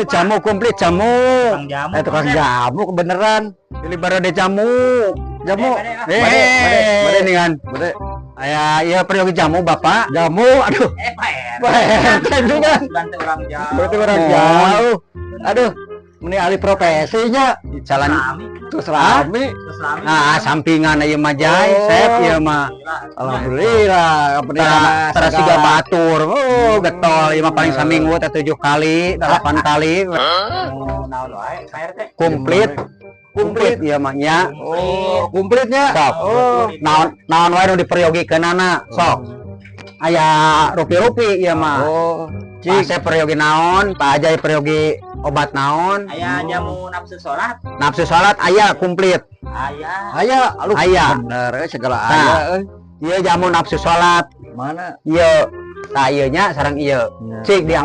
Jamu komplit jamu. Tukang jamu kebeneran. Pilih barade jamu. Bade ningan. Bade. Aya iya peryogi jamu Bapak. Jamu aduh. Pak juga. Berarti orang jauh. Aduh. Ini alih profesinya. Jalan Terus rame. nah sampingan ieu mah jay, sep ieu mah. Alhamdulillah. Tara siga batur. Oh, getol ieu mah paling saminggu teh 7 kali, 8 kali. Komplit ieu mah nya. Oh, komplitnya. Sok. Naon wae nu diperyogikenana, sok. Aya rupi-rupi ieu mah. Oh, Cik peryogi naon, Pak Ajay peryogi obat naon? Aya jamu nafsu sholat. Nafsu salat aya komplit. aya, aduh. Aya. Bener segala Nah. aya. Ieu jamu nafsu salat. Mana? Ieu. Tah ieu nya sareng ieu. Cik diang